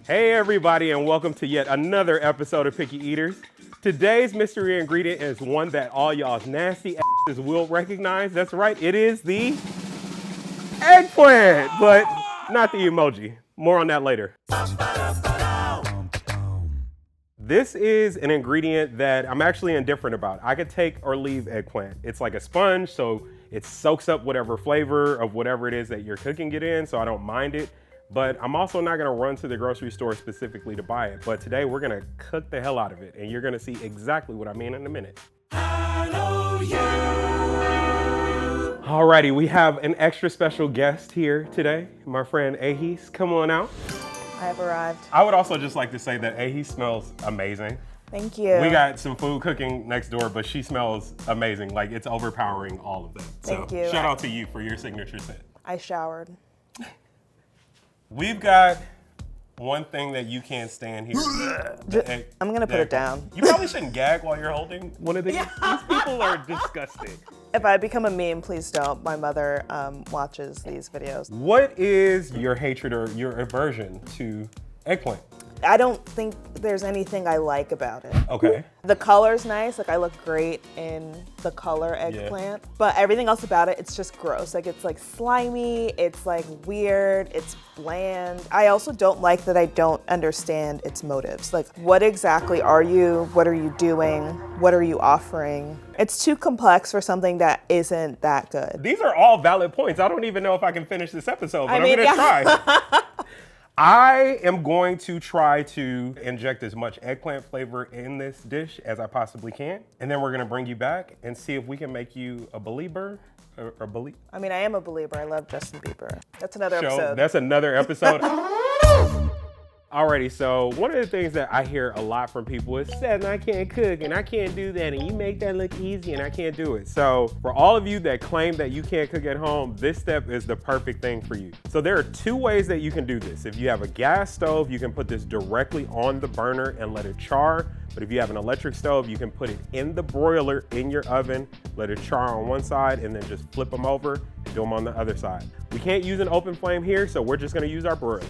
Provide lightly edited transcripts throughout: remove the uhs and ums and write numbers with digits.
Hey everybody, and welcome to yet another episode of Picky Eaters. Today's mystery ingredient is one that all y'all's nasty asses will recognize. That's right, it is the eggplant, but not the emoji. More on that later. This is an ingredient that I'm actually indifferent about. I could take or leave eggplant. It's like a sponge, so it soaks up whatever flavor of whatever it is that you're cooking it in, so I don't mind it. But I'm also not gonna run to the grocery store specifically to buy it. But today we're gonna cook the hell out of it, and you're gonna see exactly what I mean in a minute. Alrighty, we have an extra special guest here today. My friend Ahis, come on out. I have arrived. I would also just like to say that Ahis smells amazing. Thank you. We got some food cooking next door, but she smells amazing. Like, it's overpowering all of them. Thank you. Shout out to you for your signature scent. I showered. We've got one thing that you can't stand here. I'm gonna put it down. You probably shouldn't gag while you're holding one of these. These people are disgusting. If I become a meme, please don't. My mother watches these videos. What is your hatred or your aversion to eggplant? I don't think there's anything I like about it. Okay. The color's nice, like I look great in the color eggplant, but everything else about it, it's just gross. Like it's like slimy, it's like weird, it's bland. I also don't like that I don't understand its motives. Like what exactly are you? What are you doing? What are you offering? It's too complex for something that isn't that good. These are all valid points. I don't even know if I can finish this episode, but I'm gonna try. I am going to try to inject as much eggplant flavor in this dish as I possibly can. And then we're gonna bring you back and see if we can make you a believer. I mean, I am a believer. I love Justin Bieber. That's another episode. That's another episode. Alrighty, so one of the things that I hear a lot from people is, Seth, I can't cook and I can't do that and you make that look easy and I can't do it. So for all of you that claim that you can't cook at home, this step is the perfect thing for you. So there are two ways that you can do this. If you have a gas stove, you can put this directly on the burner and let it char. But if you have an electric stove, you can put it in the broiler in your oven, let it char on one side and then just flip them over, do them on the other side. We can't use an open flame here, so we're just gonna use our broiler.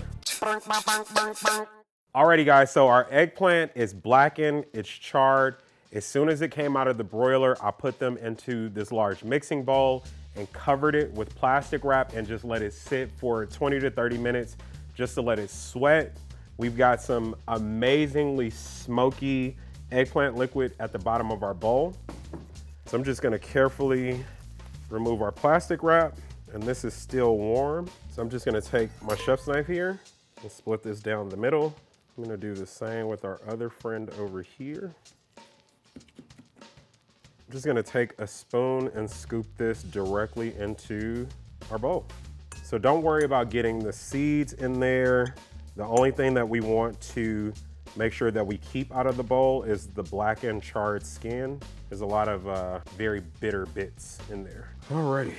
Alrighty guys, so our eggplant is blackened, it's charred. As soon as it came out of the broiler, I put them into this large mixing bowl and covered it with plastic wrap and just let it sit for 20 to 30 minutes just to let it sweat. We've got some amazingly smoky eggplant liquid at the bottom of our bowl. So I'm just gonna carefully remove our plastic wrap, and this is still warm. So I'm just gonna take my chef's knife here and split this down the middle. I'm gonna do the same with our other friend over here. I'm just gonna take a spoon and scoop this directly into our bowl. So don't worry about getting the seeds in there. The only thing that we want to make sure that we keep out of the bowl is the blackened charred skin. There's a lot of very bitter bits in there. Alrighty.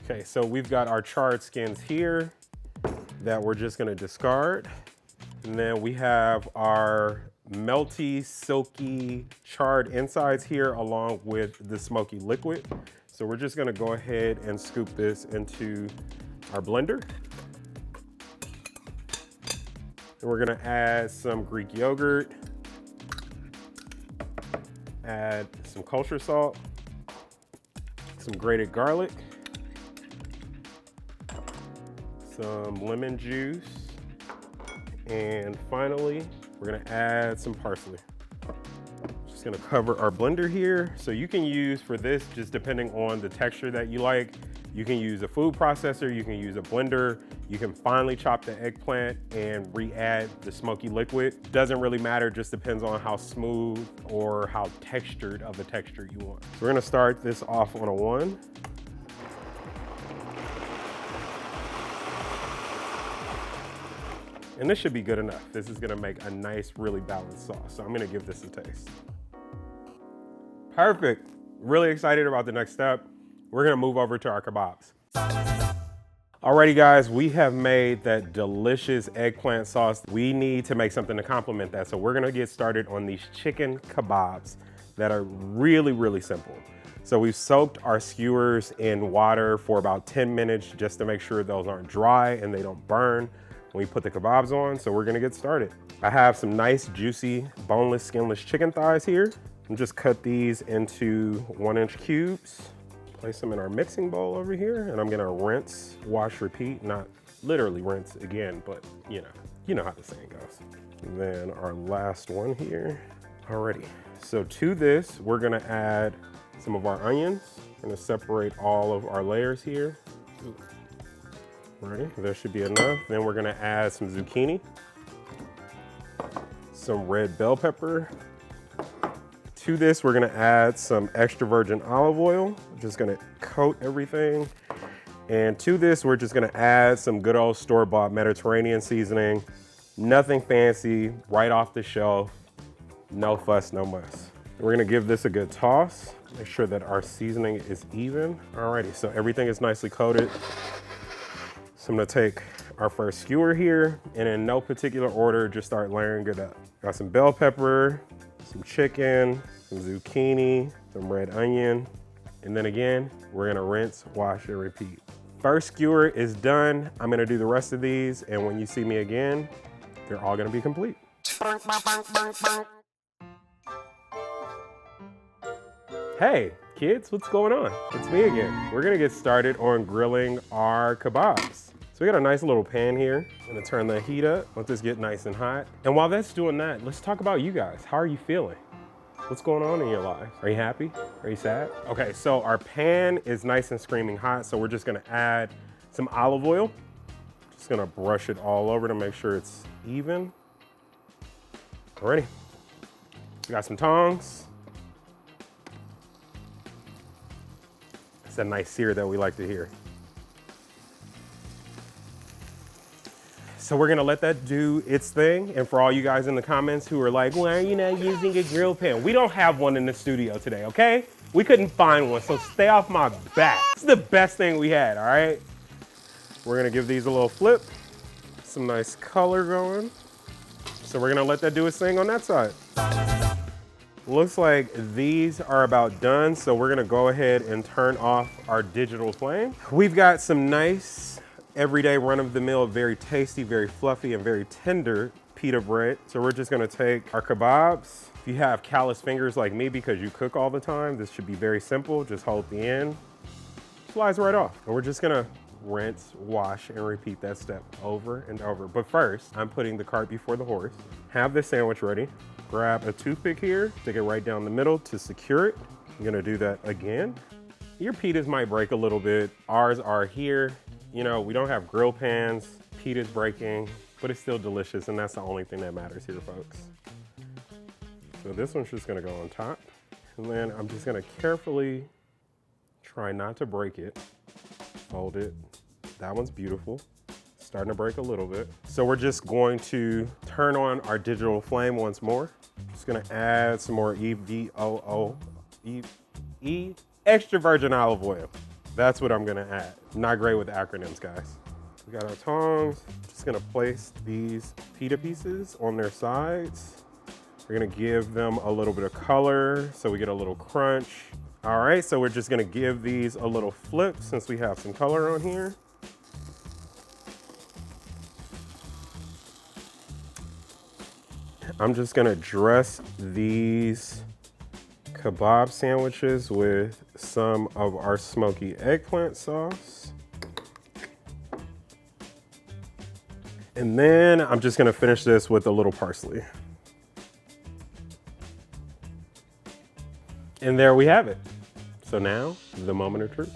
Okay, so we've got our charred skins here that we're just gonna discard. And then we have our melty, silky, charred insides here along with the smoky liquid. So we're just gonna go ahead and scoop this into our blender. And we're gonna add some Greek yogurt, add some kosher salt, some grated garlic, some lemon juice, and finally, we're gonna add some parsley. Just gonna cover our blender here. So you can use for this, just depending on the texture that you like, you can use a food processor, you can use a blender, you can finely chop the eggplant and re-add the smoky liquid. Doesn't really matter, just depends on how smooth or how textured of a texture you want. So we're gonna start this off on a 1. And this should be good enough. This is gonna make a nice, really balanced sauce. So I'm gonna give this a taste. Perfect. Really excited about the next step. We're gonna move over to our kebabs. Alrighty guys, we have made that delicious eggplant sauce. We need to make something to complement that. So we're gonna get started on these chicken kebabs that are really, really simple. So we've soaked our skewers in water for about 10 minutes just to make sure those aren't dry and they don't burn. when we put the kebabs on, so we're gonna get started. I have some nice, juicy, boneless, skinless chicken thighs here. I'm just cut these into 1-inch cubes. Place them in our mixing bowl over here, and I'm gonna rinse, wash, repeat. Not literally rinse again, but you know how the saying goes. And then our last one here. Alrighty, so to this, we're gonna add some of our onions. I'm gonna separate all of our layers here. Alrighty, there should be enough. Then we're gonna add some zucchini, some red bell pepper. To this, we're gonna add some extra virgin olive oil. I'm just gonna coat everything. And to this, we're just gonna add some good old store-bought Mediterranean seasoning. Nothing fancy, right off the shelf. No fuss, no muss. We're gonna give this a good toss. Make sure that our seasoning is even. Alrighty, so everything is nicely coated. So I'm gonna take our first skewer here, and in no particular order, just start layering it up. Got some bell pepper, some chicken, some zucchini, some red onion, and then again, we're gonna rinse, wash, and repeat. First skewer is done. I'm gonna do the rest of these, and when you see me again, they're all gonna be complete. Hey, kids, what's going on? It's me again. We're gonna get started on grilling our kebabs. So we got a nice little pan here. I'm gonna turn the heat up, let this get nice and hot. And while that's doing that, let's talk about you guys. How are you feeling? What's going on in your lives? Are you happy? Are you sad? Okay, so our pan is nice and screaming hot, so we're just gonna add some olive oil. Just gonna brush it all over to make sure it's even. Alrighty. We got some tongs. It's a nice sear that we like to hear. So we're gonna let that do its thing. And for all you guys in the comments who are like, why are you not using a grill pan? We don't have one in the studio today, okay? We couldn't find one, so stay off my back. It's the best thing we had, all right? We're gonna give these a little flip. Some nice color going. So we're gonna let that do its thing on that side. Looks like these are about done, so we're gonna go ahead and turn off our digital flame. We've got some nice, everyday run-of-the-mill, very tasty, very fluffy, and very tender pita bread. So we're just gonna take our kebabs. If you have callous fingers like me because you cook all the time, this should be very simple. Just hold the end, slides right off. And we're just gonna rinse, wash, and repeat that step over and over. But first, I'm putting the cart before the horse. Have this sandwich ready. Grab a toothpick here, stick it right down the middle to secure it. I'm gonna do that again. Your pitas might break a little bit. Ours are here. You know, we don't have grill pans, pita's breaking, but it's still delicious, and that's the only thing that matters here, folks. So this one's just gonna go on top. And then I'm just gonna carefully try not to break it. Fold it. That one's beautiful. Starting to break a little bit. So we're just going to turn on our digital flame once more. Just gonna add some more extra virgin olive oil. That's what I'm gonna add. Not great with acronyms, guys. We got our tongs. Just gonna place these pita pieces on their sides. We're gonna give them a little bit of color so we get a little crunch. All right, so we're just gonna give these a little flip since we have some color on here. I'm just gonna dress these kebab sandwiches with some of our smoky eggplant sauce. And then I'm just gonna finish this with a little parsley. And there we have it. So now, the moment of truth.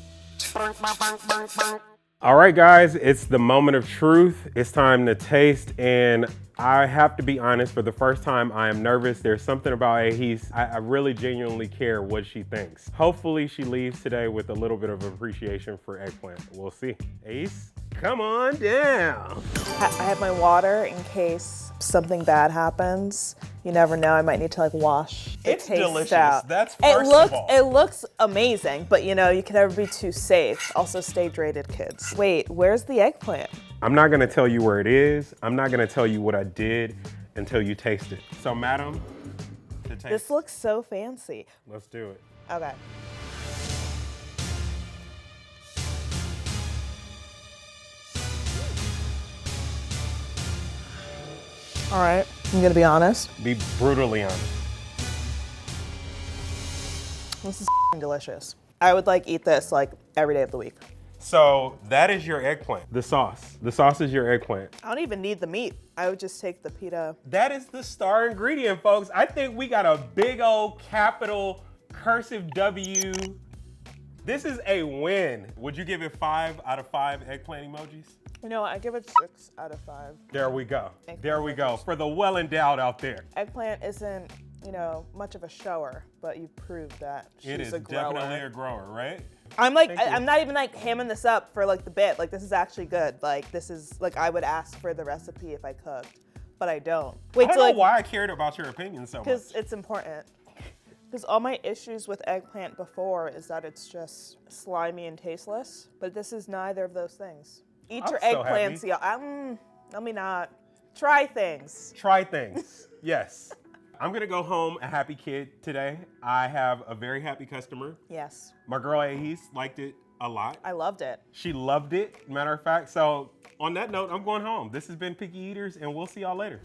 All right, guys, it's the moment of truth. It's time to taste, and I have to be honest, for the first time, I am nervous. There's something about I really genuinely care what she thinks. Hopefully she leaves today with a little bit of appreciation for eggplant. We'll see. Ace, come on down. I have my water in case something bad happens. You never know, I might need to like wash the It's taste delicious. out. That's first of all. It looks amazing, but you know, you can never be too safe. Also stay hydrated, kids. Wait, where's the eggplant? I'm not gonna tell you where it is. I'm not gonna tell you what I did until you taste it. So madam, to taste. This looks so fancy. Let's do it. Okay. All right, I'm gonna be honest. Be brutally honest. This is delicious. I would like eat this like every day of the week. So that is your eggplant. The sauce. The sauce is your eggplant. I don't even need the meat. I would just take the pita. That is the star ingredient, folks. I think we got a big old capital cursive W. This is a win. Would you give it 5 out of 5 eggplant emojis? You know what? I give it 6 out of 5. There we go. Eggplant There we go. For the well-endowed out there. Eggplant isn't, you know, much of a shower, but you proved that she's It is a grower. definitely a grower, right? I'm like, Thank you. I'm not even like hamming this up for like the bit. Like this is actually good. Like this is like I would ask for the recipe if I cooked, but I don't. Wait I don't till know like why I cared about your opinion so much. because it's important. Because all my issues with eggplant before is that it's just slimy and tasteless, but this is neither of those things. Eat I'm your so eggplants, y'all. Let me not. Try things. Try things. Yes. I'm gonna go home a happy kid today. I have a very happy customer. Yes, My girl Ahis liked it a lot. I loved it. She loved it, matter of fact. So on that note, I'm going home. This has been Picky Eaters, and we'll see y'all later.